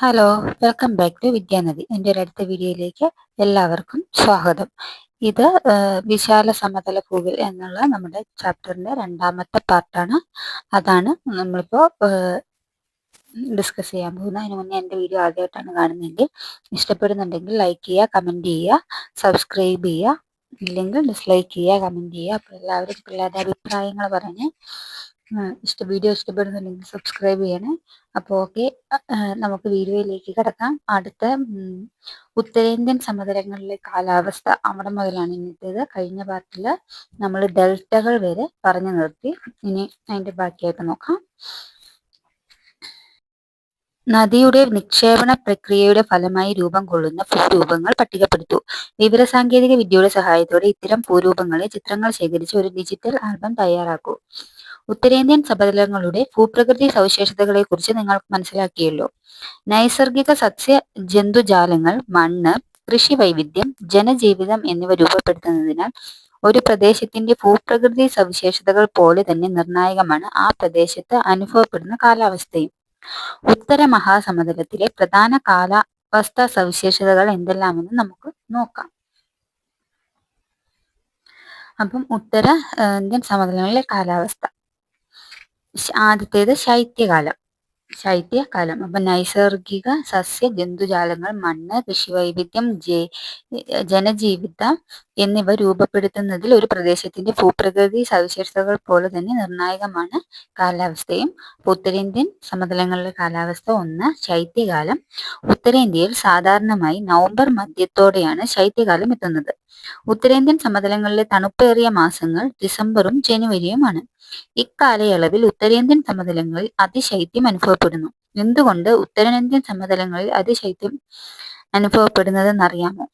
Hello, welcome back to Vidyanadi. എൻ്റെ ഒരു അടുത്ത വീഡിയോയിലേക്ക് എല്ലാവർക്കും സ്വാഗതം. ഇത് വിശാല സമതല ഭൂവിൽ എന്നുള്ള നമ്മുടെ ചാപ്റ്ററിൻ്റെ രണ്ടാമത്തെ പാർട്ടാണ്. അതാണ് നമ്മളിപ്പോൾ ഡിസ്കസ് ചെയ്യാൻ പോകുന്നത്. അതിന് മുന്നേ എൻ്റെ വീഡിയോ ആദ്യമായിട്ടാണ് കാണുന്നതെങ്കിൽ ഇഷ്ടപ്പെടുന്നുണ്ടെങ്കിൽ ലൈക്ക് ചെയ്യുക, കമൻറ്റ് ചെയ്യുക, സബ്സ്ക്രൈബ് ചെയ്യുക. ഇല്ലെങ്കിൽ ഡിസ്ലൈക്ക് ചെയ്യുക, കമൻറ്റ് ചെയ്യുക. അപ്പോൾ എല്ലാവരും പിള്ളേരുടെ അഭിപ്രായങ്ങൾ പറഞ്ഞ് വീഡിയോ ഇഷ്ടപ്പെടുന്നുണ്ടെങ്കിൽ സബ്സ്ക്രൈബ് ചെയ്യണേ. അപ്പോൾ ഓക്കെ, നമുക്ക് വീഡിയോയിലേക്ക് കിടക്കാം. അടുത്ത ഉത്തരേന്ത്യൻ സമതലങ്ങളിലെ കാലാവസ്ഥ അവിടെ മുതലാണ് ഇന്നത്തേത്. കഴിഞ്ഞ പാർട്ടിൽ നമ്മൾ ഡെൽറ്റകൾ വരെ പറഞ്ഞു നിർത്തി. ഇനി അതിൻ്റെ ബാക്കിയായിട്ട് നോക്കാം. നദിയുടെ നിക്ഷേപണ പ്രക്രിയയുടെ ഫലമായി രൂപം കൊള്ളുന്ന ഭൂരൂപങ്ങൾ പട്ടികപ്പെടുത്തു. വിവരസാങ്കേതിക വിദ്യയുടെ സഹായത്തോടെ ഇത്തരം ഭൂരൂപങ്ങളെ ചിത്രങ്ങൾ ശേഖരിച്ച് ഒരു ഡിജിറ്റൽ ആൽബം തയ്യാറാക്കൂ. ഉത്തരേന്ത്യൻ സമതലങ്ങളുടെ ഭൂപ്രകൃതി സവിശേഷതകളെക്കുറിച്ച് നിങ്ങൾ മനസ്സിലാക്കിയല്ലോ. നൈസർഗിക സസ്യ ജന്തുജാലങ്ങൾ, മണ്ണ്, കൃഷി വൈവിധ്യം, ജനജീവിതം എന്നിവ രൂപപ്പെടുത്തുന്നതിനാൽ ഒരു പ്രദേശത്തിന്റെ ഭൂപ്രകൃതി സവിശേഷതകൾ പോലെ തന്നെ നിർണായകമാണ് ആ പ്രദേശത്ത് അനുഭവപ്പെടുന്ന കാലാവസ്ഥയും. ഉത്തര മഹാസമതലത്തിലെ പ്രധാന കാലാവസ്ഥാ സവിശേഷതകൾ എന്തെല്ലാമെന്ന് നമുക്ക് നോക്കാം. അപ്പം ഉത്തര ഇന്ത്യൻ സമതലങ്ങളിലെ കാലാവസ്ഥ, ആദ്യത്തേത് ശൈത്യകാലം. അപ്പം നൈസർഗിക സസ്യ ജന്തുജാലങ്ങൾ, മണ്ണ്, കൃഷിവൈവിധ്യം, ജനജീവിതം എന്നിവ രൂപപ്പെടുത്തുന്നതിൽ ഒരു പ്രദേശത്തിന്റെ ഭൂപ്രകൃതി സവിശേഷതകൾ പോലെ തന്നെ നിർണായകമാണ് കാലാവസ്ഥയും. ഉത്തരേന്ത്യൻ സമതലങ്ങളിലെ കാലാവസ്ഥ. 1. ശൈത്യകാലം. ഉത്തരേന്ത്യയിൽ സാധാരണമായി നവംബർ മധ്യത്തോടെയാണ് ശൈത്യകാലം എത്തുന്നത്. ഉത്തരേന്ത്യൻ സമതലങ്ങളിലെ തണുപ്പേറിയ മാസങ്ങൾ ഡിസംബറും ജനുവരിയുമാണ്. ഇക്കാലയളവിൽ ഉത്തരേന്ത്യൻ സമതലങ്ങളിൽ അതിശൈത്യം അനുഭവപ്പെടുന്നു. എന്തുകൊണ്ട് ഉത്തരേന്ത്യൻ സമതലങ്ങളിൽ അതിശൈത്യം അനുഭവപ്പെടുന്നതെന്നറിയാമോ?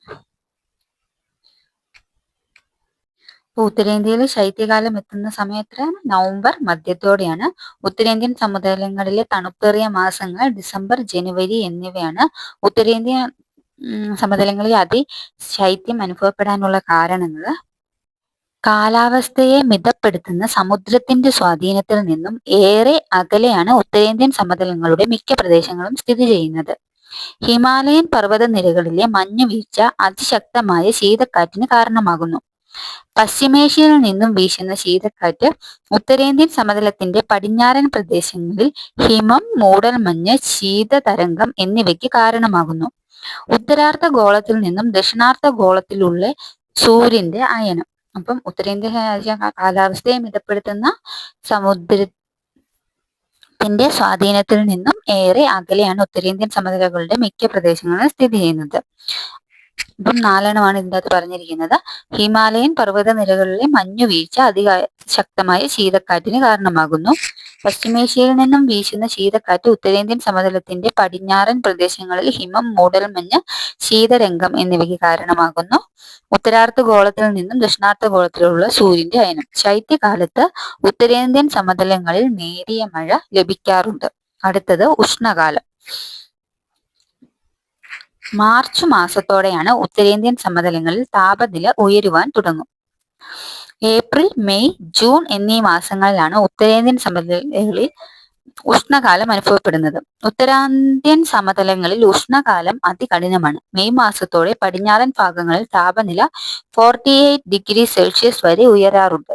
ഉത്തരേന്ത്യയിൽ ശൈത്യകാലം എത്തുന്ന സമയത്ത് നവംബർ മധ്യത്തോടെയാണ്. ഉത്തരേന്ത്യൻ സമതലങ്ങളിലെ തണുപ്പേറിയ മാസങ്ങൾ ഡിസംബർ, ജനുവരി എന്നിവയാണ്. ഉത്തരേന്ത്യ സമതലങ്ങളിൽ അതിശൈത്യം അനുഭവപ്പെടാനുള്ള കാരണങ്ങൾ: കാലാവസ്ഥയെ മിതപ്പെടുത്തുന്ന സമുദ്രത്തിന്റെ സ്വാധീനത്തിൽ നിന്നും ഏറെ അകലെയാണ് ഉത്തരേന്ത്യൻ സമതലങ്ങളുടെ മിക്ക പ്രദേശങ്ങളും സ്ഥിതി ചെയ്യുന്നത്. ഹിമാലയൻ പർവ്വതനിരകളിലെ മഞ്ഞുവീഴ്ച അതിശക്തമായ ശീതക്കാറ്റിന് കാരണമാകുന്നു. പശ്ചിമേഷ്യയിൽ നിന്നും വീശുന്ന ശീതക്കാറ്റ് ഉത്തരേന്ത്യൻ സമതലത്തിന്റെ പടിഞ്ഞാറൻ പ്രദേശങ്ങളിൽ ഹിമം, മൂടൽമഞ്ഞ്, ശീതതരംഗം എന്നിവയ്ക്ക് കാരണമാകുന്നു. ഉത്തരാർദ്ധ ഗോളത്തിൽ നിന്നും ദക്ഷിണാർദ്ധ ഗോളത്തിലുള്ള സൂര്യന്റെ അയനം. അപ്പം ഉത്തരേന്ത്യ കാലാവസ്ഥയെ മിതപ്പെടുത്തുന്ന സമുദ്രത്തിന്റെ സ്വാധീനത്തിൽ നിന്നും ഏറെ അകലെയാണ് ഉത്തരേന്ത്യൻ സമതലങ്ങളുടെ മിക്ക പ്രദേശങ്ങളും സ്ഥിതി ചെയ്യുന്നത്. ഇപ്പം 4 ഇതിൻ്റെ അകത്ത് പറഞ്ഞിരിക്കുന്നത്. ഹിമാലയൻ പർവ്വതനിരകളിലെ മഞ്ഞുവീഴ്ച അതിശക്തമായ ശീതക്കാറ്റിന് കാരണമാകുന്നു. പശ്ചിമേഷ്യയിൽ നിന്നും വീശുന്ന ശീതക്കാറ്റ് ഉത്തരേന്ത്യൻ സമതലത്തിന്റെ പടിഞ്ഞാറൻ പ്രദേശങ്ങളിൽ ഹിമം, മൂടൽമഞ്ഞ്, ശീതരംഗം എന്നിവയ്ക്ക് കാരണമാകുന്നു. ഉത്തരാർദ്ധ ഗോളത്തിൽ നിന്നും ദക്ഷിണാർദ്ധ ഗോളത്തിലുള്ള സൂര്യന്റെ അയനം. ശൈത്യകാലത്ത് ഉത്തരേന്ത്യൻ സമതലങ്ങളിൽ നേരിയ മഴ ലഭിക്കാറുണ്ട്. അടുത്തത് ഉഷ്ണകാലം. മാർച്ച് മാസത്തോടെയാണ് ഉത്തരേന്ത്യൻ സമതലങ്ങളിൽ താപനില ഉയരുവാൻ തുടങ്ങും. ഏപ്രിൽ, മെയ്, ജൂൺ എന്നീ മാസങ്ങളിലാണ് ഉത്തരേന്ത്യൻ സമതലങ്ങളിൽ ഉഷ്ണകാലം അനുഭവപ്പെടുന്നത്. ഉത്തരേന്ത്യൻ സമതലങ്ങളിൽ ഉഷ്ണകാലം അതികഠിനമാണ്. മെയ് മാസത്തോടെ പടിഞ്ഞാറൻ ഭാഗങ്ങളിൽ താപനില 48°C വരെ ഉയരാറുണ്ട്.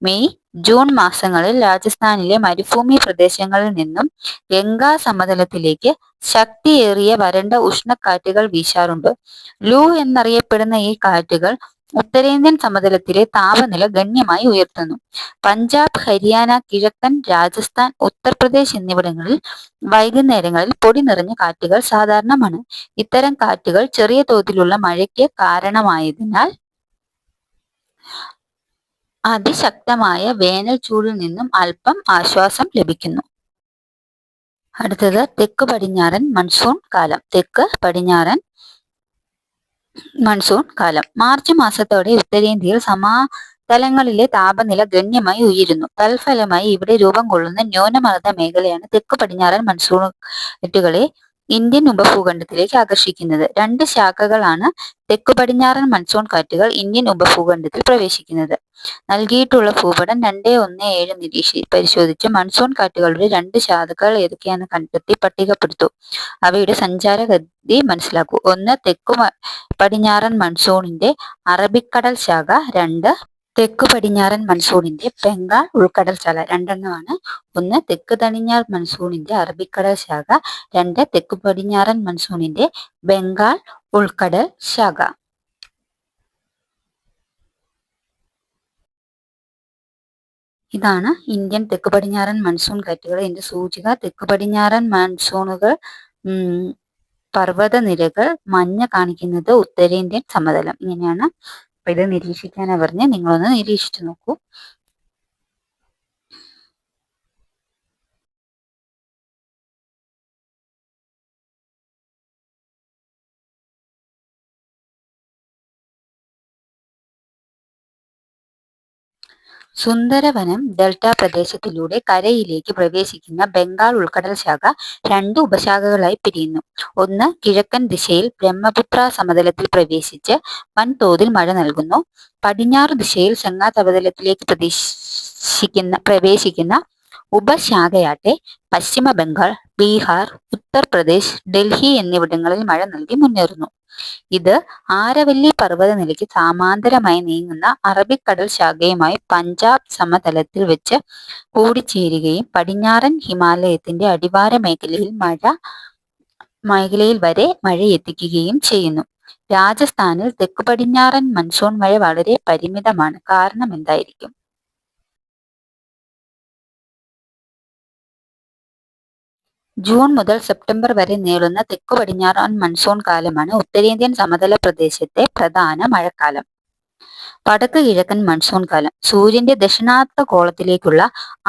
മെയ്, ജൂൺ മാസങ്ങളിൽ രാജസ്ഥാനിലെ മരുഭൂമി പ്രദേശങ്ങളിൽ നിന്നും ഗംഗാ സമതലത്തിലേക്ക് ശക്തിയേറിയ വരണ്ട ഉഷ്ണക്കാറ്റുകൾ വീശാറുണ്ട്. ലൂ എന്നറിയപ്പെടുന്ന ഈ കാറ്റുകൾ ഉത്തരേന്ത്യൻ സമതലത്തിലെ താപനില ഗണ്യമായി ഉയർത്തുന്നു. പഞ്ചാബ്, ഹരിയാന, കിഴക്കൻ രാജസ്ഥാൻ, ഉത്തർപ്രദേശ് എന്നിവിടങ്ങളിൽ വൈകുന്നേരങ്ങളിൽ പൊടി നിറഞ്ഞ കാറ്റുകൾ സാധാരണമാണ്. ഇത്തരം കാറ്റുകൾ ചെറിയ തോതിലുള്ള മഴയ്ക്ക് കാരണമായതിനാൽ അതിശക്തമായ വേനൽ ചൂടിൽ നിന്നും അല്പം ആശ്വാസം ലഭിക്കുന്നു. അടുത്തത് തെക്ക് പടിഞ്ഞാറൻ മൺസൂൺ കാലം. തെക്ക് പടിഞ്ഞാറൻ മൺസൂൺ കാലം. മാർച്ച് മാസത്തോടെ ഉത്തരേന്ത്യയിൽ സമതലങ്ങളിലെ താപനില ഗണ്യമായി ഉയരുന്നു. തൽഫലമായി ഇവിടെ രൂപം കൊള്ളുന്ന ന്യൂനമർദ്ദ മേഖലയാണ് തെക്ക് പടിഞ്ഞാറൻ മൺസൂണുകളെ ഇന്ത്യൻ ഉപഭൂഖണ്ഡത്തിലേക്ക് ആകർഷിക്കുന്നത്. രണ്ട് ശാഖകളാണ് തെക്കു പടിഞ്ഞാറൻ മൺസൂൺ കാറ്റുകൾ ഇന്ത്യൻ ഉപഭൂഖണ്ഡത്തിൽ പ്രവേശിക്കുന്നത്. നൽകിയിട്ടുള്ള ഭൂപടം 2.1.7 പരിശോധിച്ച് മൺസൂൺ കാറ്റുകളുടെ രണ്ട് ശാഖകൾ ഏതൊക്കെയാണെന്ന് കണ്ടെത്തി പട്ടികപ്പെടുത്തൂ. അവയുടെ സഞ്ചാരഗതി മനസ്സിലാക്കൂ. 1. തെക്കു പടിഞ്ഞാറൻ മൺസൂണിന്റെ അറബിക്കടൽ ശാഖ. 2. തെക്കു പടിഞ്ഞാറൻ മൺസൂണിന്റെ ബംഗാൾ ഉൾക്കടൽ ശാഖ. രണ്ടെണ്ണമാണ്. 1. തെക്ക് പടിഞ്ഞാറൻ മൺസൂണിന്റെ അറബിക്കടൽ ശാഖ. 2. തെക്കു പടിഞ്ഞാറൻ മൺസൂണിന്റെ ബംഗാൾ ഉൾക്കടൽ ശാഖ. ഇതാണ് ഇന്ത്യൻ തെക്കു പടിഞ്ഞാറൻ മൺസൂൺ കാറ്റുകൾ. ഇതിന്റെ സൂചിക തെക്കു പടിഞ്ഞാറൻ മൺസൂണുകൾ, പർവ്വതനിരകൾ, മഞ്ഞ കാണിക്കുന്നത് ഉത്തരേന്ത്യൻ സമതലം. ഇങ്ങനെയാണ്. അപ്പൊ ഇത് നിരീക്ഷിക്കാനാ പറഞ്ഞ് നിങ്ങളൊന്ന് നിരീക്ഷിച്ചു നോക്കൂ. സുന്ദരവനം ഡെൽറ്റ പ്രദേശത്തിലൂടെ കരയിലേക്ക് പ്രവേശിക്കുന്ന ബംഗാൾ ഉൾക്കടൽ ശാഖ രണ്ട് ഉപശാഖകളായി പിരിയുന്നു. ഒന്ന്, കിഴക്കൻ ദിശയിൽ ബ്രഹ്മപുത്ര സമതലത്തിൽ പ്രവേശിച്ച് വൻതോതിൽ മഴ നൽകുന്നു. പടിഞ്ഞാറു ദിശയിൽ ഗംഗാ സമതലത്തിലേക്ക് പ്രവേശിക്കുന്ന ഉപശാഖയാട്ടെ പശ്ചിമ ബംഗാൾ, ബീഹാർ, ഉത്തർപ്രദേശ്, ഡൽഹി എന്നിവിടങ്ങളിൽ മഴ നൽകി മുന്നേറുന്നു. ഇത് ആരവല്ലി പർവ്വതനിരയ്ക്ക് സമാന്തരമായി നീങ്ങുന്ന അറബിക്കടൽ ശാഖയുമായി പഞ്ചാബ് സമതലത്തിൽ വെച്ച് കൂടിച്ചേരുകയും പടിഞ്ഞാറൻ ഹിമാലയത്തിന്റെ അടിവാര മേഖലയിൽ വരെ മഴയെത്തിക്കുകയും ചെയ്യുന്നു. രാജസ്ഥാനിൽ തെക്കു പടിഞ്ഞാറൻ മൺസൂൺ മഴ വളരെ പരിമിതമാണ്. കാരണം എന്തായിരിക്കും? ജൂൺ മുതൽ സെപ്റ്റംബർ വരെ നീളുന്ന തെക്കു പടിഞ്ഞാറൻ മൺസൂൺ കാലമാണ് ഉത്തരേന്ത്യൻ സമതല പ്രദേശത്തെ പ്രധാന മഴക്കാലം. വടക്ക് കിഴക്കൻ മൺസൂൺ കാലം. സൂര്യന്റെ ദക്ഷിണാർദ്ധഗോളത്തിലേക്കുള്ള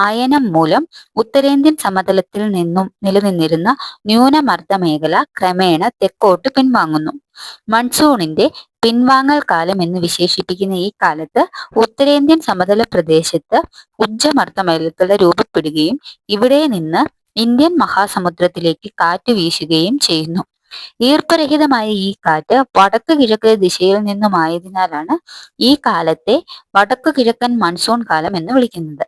അയനം മൂലം ഉത്തരേന്ത്യൻ സമതലത്തിൽ നിന്നും നിലനിന്നിരുന്ന ന്യൂനമർദ്ദ മേഖല ക്രമേണ തെക്കോട്ട് പിൻവാങ്ങുന്നു. മൺസൂണിന്റെ പിൻവാങ്ങൽ കാലം എന്ന് വിശേഷിപ്പിക്കുന്ന ഈ കാലത്ത് ഉത്തരേന്ത്യൻ സമതല പ്രദേശത്ത് ഉച്ചമർദ്ദ മേഖലകൾ രൂപപ്പെടുകയും ഇവിടെ നിന്ന് ഇന്ത്യൻ മഹാസമുദ്രത്തിലേക്ക് കാറ്റ് വീശുകയും ചെയ്യുന്നു. ഈർപ്പരഹിതമായ ഈ കാറ്റ് വടക്ക് കിഴക്ക് ദിശയിൽ നിന്നുമായതിനാലാണ് ഈ കാലത്തെ വടക്കു കിഴക്കൻ മൺസൂൺ കാലം എന്ന് വിളിക്കുന്നത്.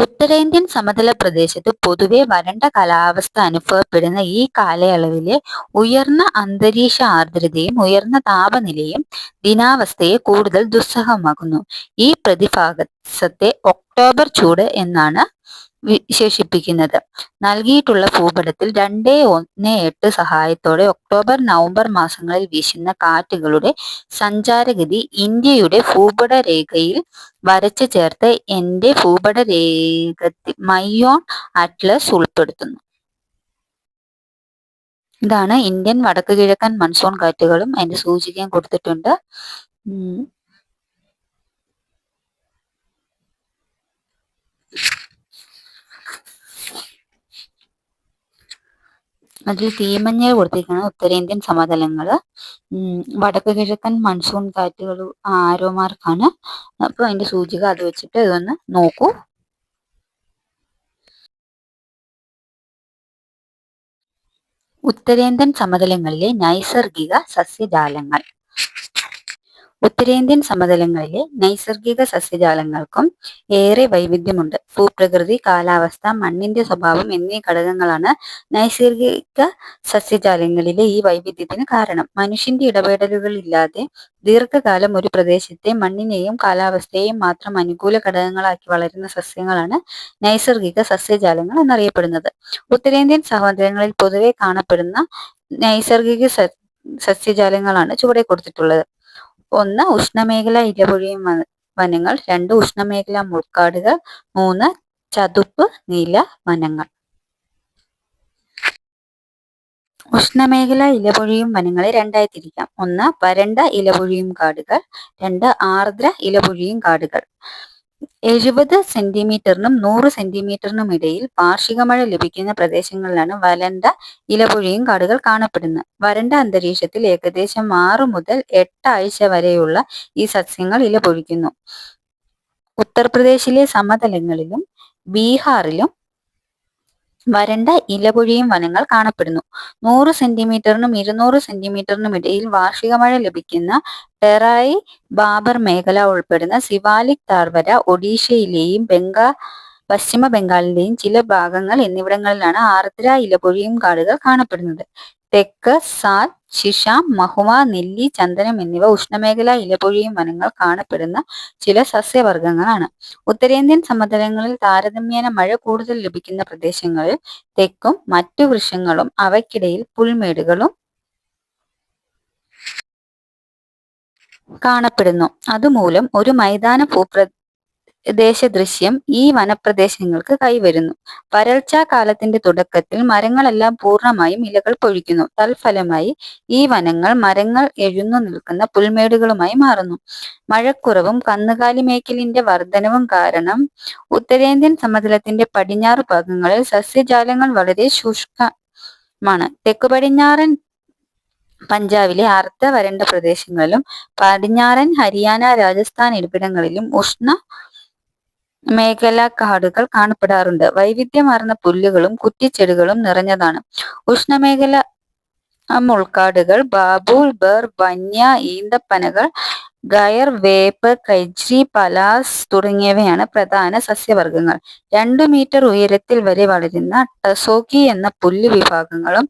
ഉത്തരേന്ത്യൻ സമതല പ്രദേശത്ത് പൊതുവെ വരണ്ട കാലാവസ്ഥ അനുഭവപ്പെടുന്ന ഈ കാലയളവിലെ ഉയർന്ന അന്തരീക്ഷ ആർദ്രതയും ഉയർന്ന താപനിലയും ദിനാവസ്ഥയെ കൂടുതൽ ദുസ്സഹമാക്കുന്നു. ഈ പ്രതിഭാസത്തെ ഒക്ടോബർ ചൂട് എന്നാണ് വിശേഷിപ്പിക്കുന്നത്. നൽകിയിട്ടുള്ള ഭൂപടത്തിൽ 2.1.8 സഹായത്തോടെ ഒക്ടോബർ നവംബർ മാസങ്ങളിൽ വീശുന്ന കാറ്റുകളുടെ സഞ്ചാരഗതി ഇന്ത്യയുടെ ഭൂപടരേഖയിൽ വരച്ചു ചേർത്ത് എന്റെ ഭൂപടരേഖ മൈയോൺ അറ്റ്ലസ് ഉൾപ്പെടുത്തുന്നു. ഇതാണ് ഇന്ത്യൻ വടക്ക് കിഴക്കൻ മൺസൂൺ കാറ്റുകളും അതിന്റെ സൂചികയും കൊടുത്തിട്ടുണ്ട്. അതിൽ തീമഞ്ഞ കൊടുത്തിരിക്കുന്നത് ഉത്തരേന്ത്യൻ സമതലങ്ങള്, വടക്ക് കിഴക്കൻ മൺസൂൺ കാറ്റുകൾ ആരോ മാർക്കാണ്. അപ്പൊ അതിന്റെ സൂചിക അത് വെച്ചിട്ട് ഇതൊന്ന് നോക്കൂ. ഉത്തരേന്ത്യൻ സമതലങ്ങളിലെ നൈസർഗിക സസ്യജാലങ്ങൾ. ഉത്തരേന്ത്യൻ സമതലങ്ങളിലെ നൈസർഗിക സസ്യജാലങ്ങൾക്കും ഏറെ വൈവിധ്യമുണ്ട്. ഭൂപ്രകൃതി, കാലാവസ്ഥ, മണ്ണിന്റെ സ്വഭാവം എന്നീ ഘടകങ്ങളാണ് നൈസർഗിക സസ്യജാലങ്ങളിലെ ഈ വൈവിധ്യത്തിന് കാരണം. മനുഷ്യന്റെ ഇടപെടലുകളില്ലാതെ ദീർഘകാലം ഒരു പ്രദേശത്തെ മണ്ണിനെയും കാലാവസ്ഥയെയും മാത്രം അനുകൂല ഘടകങ്ങളാക്കി വളരുന്ന സസ്യങ്ങളാണ് നൈസർഗിക സസ്യജാലങ്ങൾ എന്നറിയപ്പെടുന്നത്. ഉത്തരേന്ത്യൻ സമതലങ്ങളിൽ പൊതുവെ കാണപ്പെടുന്ന നൈസർഗിക സസ്യജാലങ്ങളാണ് ചുവടെ കൊടുത്തിട്ടുള്ളത്. 1. ഉഷ്ണമേഖല ഇലപൊഴിയും വനങ്ങൾ. 2. ഉഷ്ണമേഖല മുൾക്കാടുകൾ. 3. ചതുപ്പ് നീല വനങ്ങൾ. ഉഷ്ണമേഖല ഇലപൊഴിയും വനങ്ങളെ രണ്ടായി തിരിക്കാം. 1. വരണ്ട ഇലപൊഴിയും കാടുകൾ. 2. ആർദ്ര ഇലപൊഴിയും കാടുകൾ. 70 സെന്റിമീറ്ററിനും 100 സെന്റിമീറ്ററിനും ഇടയിൽ വാർഷിക മഴ ലഭിക്കുന്ന പ്രദേശങ്ങളിലാണ് വരണ്ട ഇലപൊഴിയും കാടുകൾ കാണപ്പെടുന്നത്. വരണ്ട അന്തരീക്ഷത്തിൽ ഏകദേശം 6 മുതൽ 8 ആഴ്ച വരെയുള്ള ഈ സസ്യങ്ങൾ ഇലപൊഴിക്കുന്നു. ഉത്തർപ്രദേശിലെ സമതലങ്ങളിലും ബീഹാറിലും വരണ്ട ഇലപൊഴിയും വനങ്ങൾ കാണപ്പെടുന്നു. 100 സെന്റിമീറ്ററിനും 200 സെന്റിമീറ്ററിനും ഇടയിൽ വാർഷിക മഴ ലഭിക്കുന്ന ടെറായി ബാബർ മേഖല ഉൾപ്പെടുന്ന സിവാലിക് താഴ്വര, ഒഡീഷയിലെയും പശ്ചിമ ബംഗാളിലെയും ചില ഭാഗങ്ങൾ എന്നിവിടങ്ങളിലാണ് ആർദ്ര ഇലപൊഴിയും കാടുകൾ കാണപ്പെടുന്നത്. തെക്ക് സാൽ, ശിഷാം, മഹുവ, നെല്ലി, ചന്ദനം എന്നിവ ഉഷ്ണമേഖലാ ഇലപൊഴിയും വനങ്ങൾ കാണപ്പെടുന്ന ചില സസ്യവർഗ്ഗങ്ങളാണ്. ഉത്തരേന്ത്യൻ സമതലങ്ങളിൽ താരതമ്യേന മഴ കൂടുതൽ ലഭിക്കുന്ന പ്രദേശങ്ങളിൽ തെക്കും മറ്റു വൃക്ഷങ്ങളും അവയ്ക്കിടയിൽ പുൽമേടുകളും കാണപ്പെടുന്നു. അതുമൂലം ഒരു മൈതാന ദൃശ്യം ഈ വനപ്രദേശങ്ങൾക്ക് കൈവരുന്നു. വരൾച്ചാ കാലത്തിന്റെ തുടക്കത്തിൽ മരങ്ങളെല്ലാം പൂർണ്ണമായും ഇലകൾ പൊഴിക്കുന്നു. തൽഫലമായി ഈ വനങ്ങൾ മരങ്ങൾ എഴുന്നു നിൽക്കുന്ന പുൽമേടുകളുമായി മാറുന്നു. മഴക്കുറവും കന്നുകാലി മേയ്ക്കലിന്റെ വർധനവും കാരണം ഉത്തരേന്ത്യൻ സമതലത്തിന്റെ പടിഞ്ഞാറ് ഭാഗങ്ങളിൽ സസ്യജാലങ്ങൾ വളരെ ശുഷ്കമാണ്. തെക്കുപടിഞ്ഞാറൻ പഞ്ചാബിലെ അർദ്ധ വരണ്ട പ്രദേശങ്ങളിലും പടിഞ്ഞാറൻ ഹരിയാന, രാജസ്ഥാൻ എന്നിവിടങ്ങളിലും ഉഷ്ണ മേഖലാ കാടുകൾ കാണപ്പെടാറുണ്ട്. വൈവിധ്യമാർന്ന പുല്ലുകളും കുറ്റിച്ചെടികളും നിറഞ്ഞതാണ്. ഉഷ്ണമേഖല മുൾക്കാടുകൾ ബാബൂൾ, ബർ, വന്യ, ഈന്തപ്പനകൾ, ഗയർ, വേപ്പ്, കൈജ്രി, പലാസ് തുടങ്ങിയവയാണ് പ്രധാന സസ്യവർഗ്ഗങ്ങൾ. 2 മീറ്റർ ഉയരത്തിൽ വരെ വളരുന്ന ടസോക്കി എന്ന പുല്ല് വിഭാഗങ്ങളും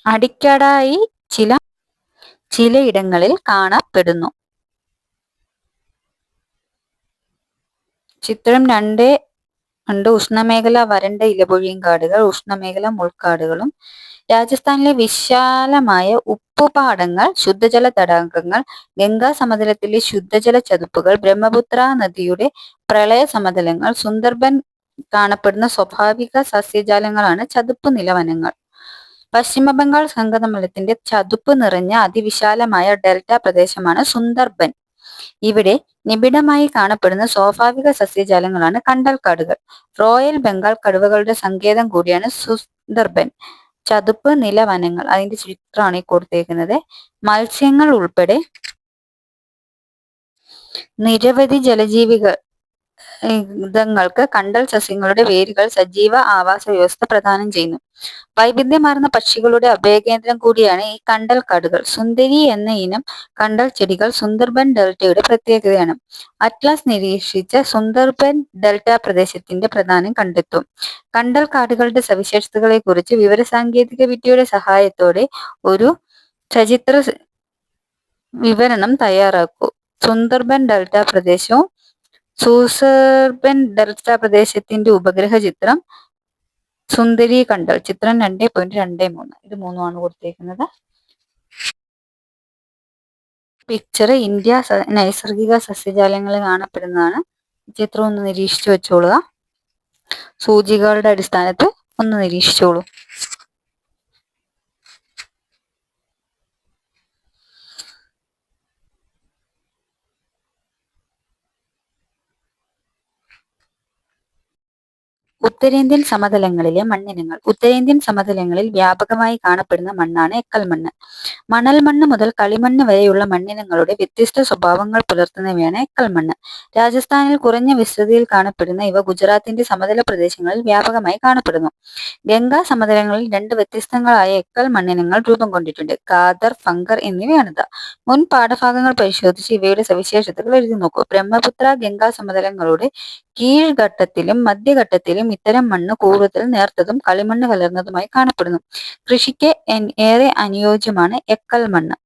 അടിക്കടായി ചിലയിടങ്ങളിൽ കാണപ്പെടുന്നു. ചിത്രം 2 ഉഷ്ണമേഖല വരണ്ട ഇലപൊഴിയും കാടുകൾ, ഉഷ്ണമേഖല മുൾക്കാടുകളും. രാജസ്ഥാനിലെ വിശാലമായ ഉപ്പുപാടങ്ങൾ, ശുദ്ധജല തടാകങ്ങൾ, ഗംഗാ സമതലത്തിലെ ശുദ്ധജല ചതുപ്പുകൾ, ബ്രഹ്മപുത്ര നദിയുടെ പ്രളയ സമതലങ്ങൾ, സുന്ദർബൻ കാണപ്പെടുന്ന സ്വാഭാവിക സസ്യജാലങ്ങളാണ് ചതുപ്പ് നിലവനങ്ങൾ. പശ്ചിമബംഗാൾ സംഘതലത്തിന്റെ ചതുപ്പ് നിറഞ്ഞ അതിവിശാലമായ ഡെൽറ്റ പ്രദേശമാണ് സുന്ദർബൻ. ഇവിടെ നിബിഡമായി കാണപ്പെടുന്ന സ്വാഭാവിക സസ്യജാലങ്ങളാണ് കണ്ടൽക്കാടുകൾ. റോയൽ ബംഗാൾ കടുവകളുടെ സങ്കേതം കൂടിയാണ് സുന്ദർബൻ. ചതുപ്പ് നിലവനങ്ങൾ, അതിന്റെ ചിത്രമാണ് ഈ കൊടുത്തേക്കുന്നത്. മത്സ്യങ്ങൾ ഉൾപ്പെടെ നിരവധി ജലജീവിതങ്ങൾക്ക് കണ്ടൽ സസ്യങ്ങളുടെ വേരുകൾ സജീവ ആവാസ വ്യവസ്ഥ പ്രദാനം ചെയ്യുന്നു. വൈവിധ്യമാർന്ന പക്ഷികളുടെ അഭയകേന്ദ്രം കൂടിയാണ് ഈ കണ്ടൽ കാടുകൾ. സുന്ദരി എന്ന ഇനം കണ്ടൽ ചെടികൾ സുന്ദർബൻ ഡെൽറ്റയുടെ പ്രത്യേകതയാണ്. അറ്റ്ലസ് നിരീക്ഷിച്ച സുന്ദർബൻ ഡെൽറ്റ പ്രദേശത്തിന്റെ പ്രധാനം കണ്ടെത്തും. കണ്ടൽ കാടുകളുടെ സവിശേഷതകളെക്കുറിച്ച് വിവരസാങ്കേതിക വിദ്യയുടെ സഹായത്തോടെ ഒരു ചരിത്ര വിവരണം തയ്യാറാക്കൂ. സുന്ദർബൻ ഡെൽറ്റ പ്രദേശവും സൂസർബൻ ഡെൽറ്റ പ്രദേശത്തിന്റെ ഉപഗ്രഹ ചിത്രം സുന്ദരി കണ്ടൽ, ചിത്രം 2.23. ഇത് മൂന്നുമാണ് കൊടുത്തേക്കുന്നത്. പിക്ചർ ഇന്ത്യ നൈസർഗിക സസ്യജാലങ്ങളിൽ കാണപ്പെടുന്നതാണ്. ചിത്രം ഒന്ന് നിരീക്ഷിച്ചു വെച്ചോളുക. സൂചികകളുടെ അടിസ്ഥാനത്തിൽ ഒന്ന് നിരീക്ഷിച്ചോളൂ. ഉത്തരേന്ത്യൻ സമതലങ്ങളിലെ മണ്ണിനങ്ങൾ. ഉത്തരേന്ത്യൻ സമതലങ്ങളിൽ വ്യാപകമായി കാണപ്പെടുന്ന മണ്ണാണ് എക്കൽ മണ്ണ്. മണൽ മണ്ണ് മുതൽ കളിമണ്ണ് വരെയുള്ള മണ്ണിനങ്ങളുടെ വ്യത്യസ്ത സ്വഭാവങ്ങൾ പുലർത്തുന്നവയാണ് എക്കൽ മണ്ണ്. രാജസ്ഥാനിൽ കുറഞ്ഞ വിസ്തൃതിയിൽ കാണപ്പെടുന്ന ഇവ ഗുജറാത്തിന്റെ സമതല പ്രദേശങ്ങളിൽ വ്യാപകമായി കാണപ്പെടുന്നു. ഗംഗാ സമതലങ്ങളിൽ 2 വ്യത്യസ്തങ്ങളായ എക്കൽ മണ്ണിനങ്ങൾ രൂപം കൊണ്ടിട്ടുണ്ട്. ഖാദർ, ഫംഗർ എന്നിവയാണിത്. മുൻ പാഠഭാഗങ്ങൾ പരിശോധിച്ച് ഇവയുടെ സവിശേഷതകൾ എഴുതി നോക്കൂ. ബ്രഹ്മപുത്ര, ഗംഗാ സമതലങ്ങളുടെ കീഴ്ഘട്ടത്തിലും മധ്യഘട്ടത്തിലും ഇത്തരം മണ്ണ് കൂടുതൽ നേർത്തതും കളിമണ്ണ് കലർന്നതുമായി കാണപ്പെടുന്നു. കൃഷിക്ക് ഏറെ അനുയോജ്യമാണ് എക്കൽ മണ്ണ്.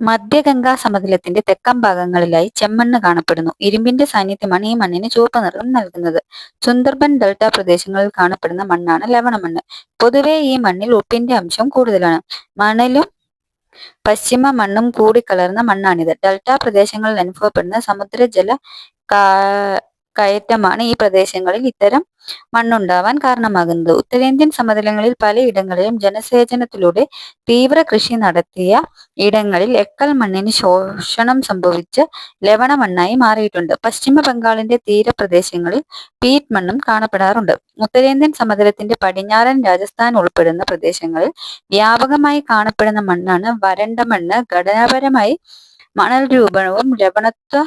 മധ്യഗംഗാ സമതലത്തിന്റെ തെക്കൻ ഭാഗങ്ങളിലായി ചെമ്മണ്ണ് കാണപ്പെടുന്നു. ഇരുമ്പിന്റെ സാന്നിധ്യമാണ് ഈ മണ്ണിന് ചുവപ്പ് നിറം നൽകുന്നത്. സുന്ദർബൻ ഡെൽറ്റ പ്രദേശങ്ങളിൽ കാണപ്പെടുന്ന മണ്ണാണ് ലവണമണ്ണ്. പൊതുവെ ഈ മണ്ണിൽ ഉപ്പിന്റെ അംശം കൂടുതലാണ്. മണലും പശ്ചിമ മണ്ണും കൂടിക്കലർന്ന മണ്ണാണിത്. ഡെൽറ്റ പ്രദേശങ്ങളിൽ അനുഭവപ്പെടുന്ന സമുദ്രജല കയറ്റമാണ് ഈ പ്രദേശങ്ങളിൽ ഇത്തരം മണ്ണുണ്ടാവാൻ കാരണമാകുന്നത്. ഉത്തരേന്ത്യൻ സമതലങ്ങളിൽ പലയിടങ്ങളിലും ജലസേചനത്തിലൂടെ തീവ്ര കൃഷി നടത്തിയ ഇടങ്ങളിൽ എക്കൽ മണ്ണിന് ശോഷണം സംഭവിച്ച് ലവണമണ്ണായി മാറിയിട്ടുണ്ട്. പശ്ചിമ ബംഗാളിന്റെ തീരപ്രദേശങ്ങളിൽ പീറ്റ് മണ്ണും കാണപ്പെടാറുണ്ട്. ഉത്തരേന്ത്യൻ സമതലത്തിന്റെ പടിഞ്ഞാറൻ രാജസ്ഥാൻ ഉൾപ്പെടുന്ന പ്രദേശങ്ങളിൽ വ്യാപകമായി കാണപ്പെടുന്ന മണ്ണാണ് വരണ്ട മണ്ണ്. ഘടനാപരമായി മണൽ രൂപവും ലവണത്വ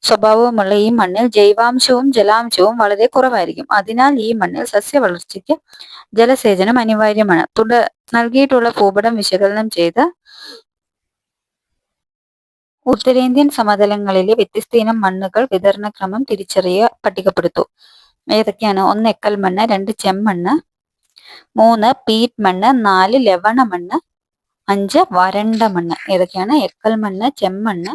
സ്വഭാവവുമുള്ള ഈ മണ്ണിൽ ജൈവാംശവും ജലാംശവും വളരെ കുറവായിരിക്കും. അതിനാൽ ഈ മണ്ണിൽ സസ്യവളർച്ചയ്ക്ക് ജലസേചനം അനിവാര്യമാണ്. നൽകിയിട്ടുള്ള ഭൂപടം വിശകലനം ചെയ്ത് ഉത്തരേന്ത്യൻ സമതലങ്ങളിലെ വ്യത്യസ്തയിനം മണ്ണുകൾ വിതരണക്രമം പട്ടികപ്പെടുത്തു. ഏതൊക്കെയാണ്? 1 എക്കൽ മണ്ണ്, 2 ചെമ്മണ്ണ്, 3 പീറ്റ് മണ്ണ്, 4 ലവണ മണ്ണ്, 5 വരണ്ട മണ്ണ്. ഏതൊക്കെയാണ്? എക്കൽ മണ്ണ്, ചെമ്മണ്ണ്,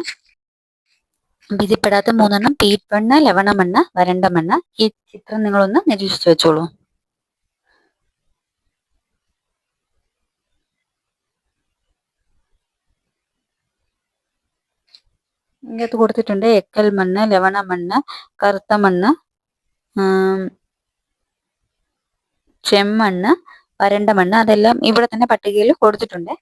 വിധിപ്പെടാത്ത 3 പീറ്റ് മണ്ണ്, ലവണ മണ്ണ്, വരണ്ട മണ്ണ്. ഈ ചിത്രം നിങ്ങളൊന്ന് നിരീക്ഷിച്ചു വെച്ചോളൂ. ഇതിനകത്ത് കൊടുത്തിട്ടുണ്ട് എക്കൽ മണ്ണ്, ലവണ മണ്ണ്, കറുത്ത മണ്ണ്, ചെമ്മണ്ണ്, വരണ്ട മണ്ണ്. അതെല്ലാം ഇവിടെ തന്നെ പട്ടികയിൽ കൊടുത്തിട്ടുണ്ട്.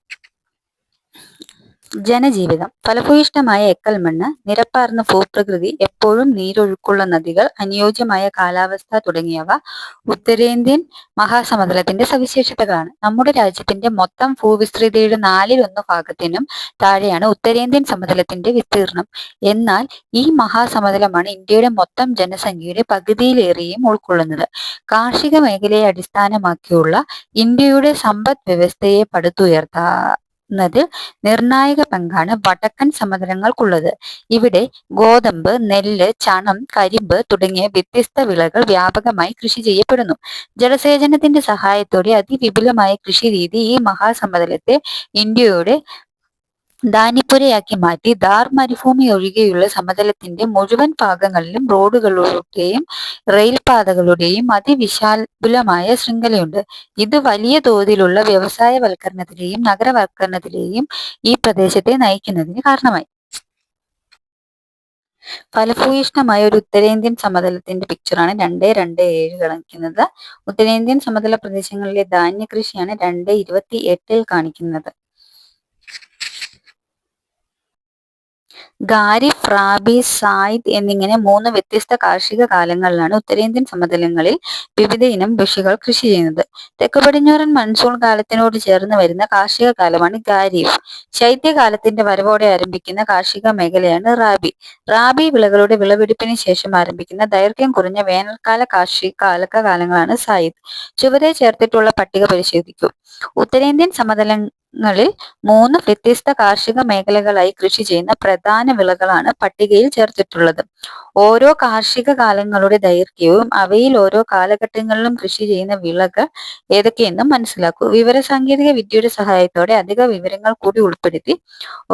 ജനജീവിതം. ഫലഭൂയിഷ്ഠമായ എക്കൽ മണ്ണ്, നിരപ്പാർന്ന ഭൂപ്രകൃതി, എപ്പോഴും നീരൊഴുക്കുള്ള നദികൾ, അനുയോജ്യമായ കാലാവസ്ഥ തുടങ്ങിയവ ഉത്തരേന്ത്യൻ മഹാസമതലത്തിന്റെ സവിശേഷതകളാണ്. നമ്മുടെ രാജ്യത്തിന്റെ മൊത്തം ഭൂവിസ്തൃതിയുടെ 1/4 ഭാഗത്തിനും താഴെയാണ് ഉത്തരേന്ത്യൻ സമതലത്തിന്റെ വിസ്തീർണം. എന്നാൽ ഈ മഹാസമതലമാണ് ഇന്ത്യയുടെ മൊത്തം ജനസംഖ്യയുടെ പകുതിയിലേറെയും ഉൾക്കൊള്ളുന്നത്. കാർഷിക മേഖലയെ അടിസ്ഥാനമാക്കിയുള്ള ഇന്ത്യയുടെ സമ്പദ് വ്യവസ്ഥയെ പടുത്തുയർത്തുന്നതിൽ നിർണായക പങ്കാണ് വടക്കൻ സമതലങ്ങൾക്കുള്ളത്. ഇവിടെ ഗോതമ്പ്, നെല്ല്, ചണം, കരിമ്പ് തുടങ്ങിയ വ്യത്യസ്ത വിളകൾ വ്യാപകമായി കൃഷി ചെയ്യപ്പെടുന്നു. ജലസേചനത്തിന്റെ സഹായത്തോടെ അതിവിപുലമായ കൃഷിരീതി ഈ മഹാസമതലത്തെ ഇന്ത്യയുടെ ധാന്യപ്പുരയാക്കി മാറ്റി. ഥാർ മരുഭൂമി ഒഴികെയുള്ള സമതലത്തിന്റെ മുഴുവൻ ഭാഗങ്ങളിലും റോഡുകളുടെയും റെയിൽപാതകളുടെയും അതിവിശാലമായ ശൃംഖലയുണ്ട്. ഇത് വലിയ തോതിലുള്ള വ്യവസായവൽക്കരണത്തിലെയും നഗരവൽക്കരണത്തിലെയും ഈ പ്രദേശത്തെ നയിക്കുന്നതിന് കാരണമായി. ഫലഭൂയിഷ്ഠമായ ഒരു ഉത്തരേന്ത്യൻ സമതലത്തിന്റെ പിക്ചറാണ് 2.2.7 കാണിക്കുന്നത്. ഉത്തരേന്ത്യൻ സമതല പ്രദേശങ്ങളിലെ ധാന്യകൃഷിയാണ് 2.28 കാണിക്കുന്നത്. ഖാരിഫ്, റാബി, സായിദ് എന്നിങ്ങനെ 3 വ്യത്യസ്ത കാർഷിക കാലങ്ങളിലാണ് ഉത്തരേന്ത്യൻ സമതലങ്ങളിൽ വിവിധ ഇനം കൃഷികൾ കൃഷി ചെയ്യുന്നത്. തെക്ക് പടിഞ്ഞാറൻ മൺസൂൺ കാലത്തിനോട് ചേർന്ന് വരുന്ന കാർഷിക കാലമാണ് ഖാരിഫ്. ശൈത്യകാലത്തിന്റെ വരവോടെ ആരംഭിക്കുന്ന കാർഷിക മേഖലയാണ് റാബി. റാബി വിളകളുടെ വിളവെടുപ്പിന് ശേഷം ആരംഭിക്കുന്ന ദൈർഘ്യം കുറഞ്ഞ വേനൽക്കാല കാലങ്ങളാണ് സായിദ്. ചുവടെ ചേർത്തിട്ടുള്ള പട്ടിക പരിശോധിക്കൂ. ഉത്തരേന്ത്യൻ സമതലങ്ങളിൽ 3 വ്യത്യസ്ത കാർഷിക മേഖലകളായി കൃഷി ചെയ്യുന്ന പ്രധാന വിളകളാണ് പട്ടികയിൽ ചേർത്തിട്ടുള്ളത്. ഓരോ കാർഷിക കാലങ്ങളുടെ ദൈർഘ്യവും അവയിൽ ഓരോ കാലഘട്ടങ്ങളിലും കൃഷി ചെയ്യുന്ന വിളകൾ ഏതൊക്കെയെന്നും മനസ്സിലാക്കൂ. വിവരസാങ്കേതിക വിദ്യയുടെ സഹായത്തോടെ അധിക വിവരങ്ങൾ കൂടി ഉൾപ്പെടുത്തി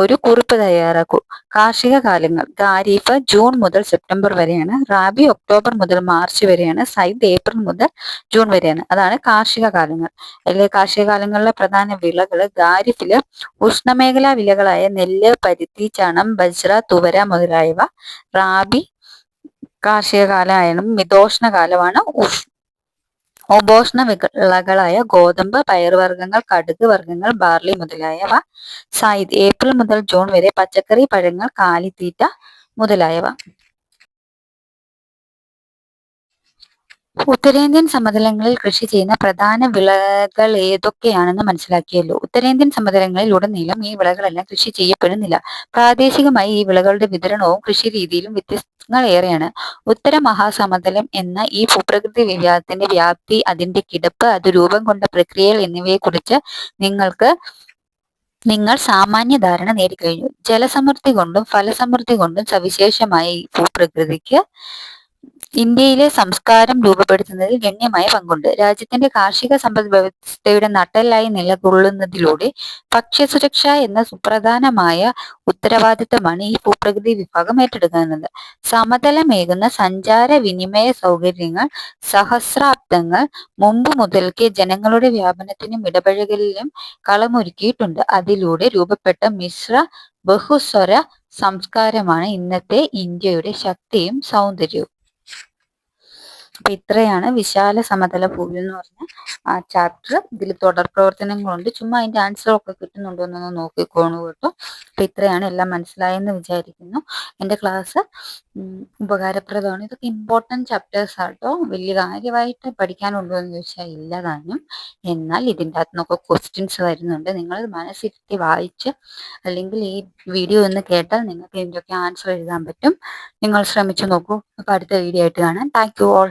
ഒരു കുറിപ്പ് തയ്യാറാക്കൂ. കാർഷിക കാലങ്ങൾ. ഖാരിഫ് ജൂൺ മുതൽ സെപ്റ്റംബർ വരെയാണ്. റാബി ഒക്ടോബർ മുതൽ മാർച്ച് വരെയാണ്. സയ്യിദ് ഏപ്രിൽ മുതൽ ജൂൺ വരെയാണ്. അതാണ് കാർഷിക കാലങ്ങൾ. അതിലെ കാർഷിക കാലങ്ങളിലെ പ്രധാന വിളകൾ ഖാരിഫില് ഉഷ്ണമേഖലാ വിളകളായ നെല്ല്, പരുത്തി, ചണം, ബജ്റ, തുവര മുതലായവ. റാബി കാർഷിക കാലമായാലും മിതോഷ്ണകാലമാണ്. ഉപോഷ്ണ വിളകളായ ഗോതമ്പ്, പയറുവർഗ്ഗങ്ങൾ, കടുക് വർഗ്ഗങ്ങൾ, ബാർലി മുതലായവ. സായിദ് ഏപ്രിൽ മുതൽ ജൂൺ വരെ. പച്ചക്കറി, പഴങ്ങൾ, കാലിത്തീറ്റ മുതലായവ. ഉത്തരേന്ത്യൻ സമതലങ്ങളിൽ കൃഷി ചെയ്യുന്ന പ്രധാന വിളകൾ ഏതൊക്കെയാണെന്ന് മനസ്സിലാക്കിയല്ലോ. ഉത്തരേന്ത്യൻ സമതലങ്ങളിൽ ഉടനീളം ഈ വിളകളെല്ലാം കൃഷി ചെയ്യപ്പെടുന്നില്ല. പ്രാദേശികമായി ഈ വിളകളുടെ വിതരണവും കൃഷിരീതിയിലും വ്യത്യസ്തങ്ങൾ ഏറെയാണ്. ഉത്തര മഹാസമതലം എന്ന ഈ ഭൂപ്രകൃതി വിഭാഗത്തിന്റെ വ്യാപ്തി, അതിന്റെ കിടപ്പ്, അത് രൂപം കൊണ്ട പ്രക്രിയകൾ എന്നിവയെക്കുറിച്ച് നിങ്ങൾ സാമാന്യ ധാരണ നേടിക്കഴിഞ്ഞു. ജലസമൃദ്ധി കൊണ്ടും ഫലസമൃദ്ധി കൊണ്ടും സവിശേഷമായ ഈ ഭൂപ്രകൃതിക്ക് ഇന്ത്യയിലെ സംസ്കാരം രൂപപ്പെടുത്തുന്നതിൽ ഗണ്യമായ പങ്കുണ്ട്. രാജ്യത്തിന്റെ കാർഷിക സമ്പദ് വ്യവസ്ഥയുടെ നട്ടെല്ലായി നിലകൊള്ളുന്നതിലൂടെ ഭക്ഷ്യസുരക്ഷ എന്ന സുപ്രധാനമായ ഉത്തരവാദിത്തമാണ് ഈ ഭൂപ്രകൃതി വിഭാഗം ഏറ്റെടുക്കുന്നത്. സമതലമേകുന്ന സഞ്ചാര വിനിമയ സൗകര്യങ്ങൾ സഹസ്രാബ്ദങ്ങൾ മുമ്പ് മുതൽക്കേ ജനങ്ങളുടെ വ്യാപനത്തിനും ഇടപഴകലിനും കളമൊരുക്കിയിട്ടുണ്ട്. അതിലൂടെ രൂപപ്പെട്ട മിശ്ര ബഹുസ്വര സംസ്കാരമാണ് ഇന്നത്തെ ഇന്ത്യയുടെ ശക്തിയും സൗന്ദര്യവും. അപ്പൊ ഇത്രയാണ് വിശാല സമതല ഭൂമി എന്ന് പറഞ്ഞ ആ ചാപ്റ്റർ. ഇതിൽ തുടർ പ്രവർത്തനങ്ങളുണ്ട്. ചുമ്മാ അതിന്റെ ആൻസർ ഒക്കെ കിട്ടുന്നുണ്ടോ എന്നൊന്ന് നോക്കിക്കോണു കേട്ടോ. അപ്പൊ ഇത്രയാണ്. എല്ലാം മനസ്സിലായെന്ന് വിചാരിക്കുന്നു. എൻ്റെ ക്ലാസ് ഉപകാരപ്രദമാണ്. ഇതൊക്കെ ഇമ്പോർട്ടൻറ്റ് ചാപ്റ്റേഴ്സ് ആട്ടോ. വലിയ കാര്യമായിട്ട് പഠിക്കാനുണ്ടോ എന്ന് ചോദിച്ചാൽ ഇല്ല താനും. എന്നാൽ ഇതിൻ്റെ അകത്തുനിന്നൊക്കെ ക്വസ്റ്റ്യൻസ് വരുന്നുണ്ട്. നിങ്ങൾ മനസ്സിരുത്തി വായിച്ച് അല്ലെങ്കിൽ ഈ വീഡിയോ ഒന്ന് കേട്ടാൽ നിങ്ങൾക്ക് ഇതിൻ്റെയൊക്കെ ആൻസർ എഴുതാൻ പറ്റും. നിങ്ങൾ ശ്രമിച്ചു നോക്കൂ. അപ്പോൾ അടുത്ത വീഡിയോ ആയിട്ട് കാണാം. Thank you all.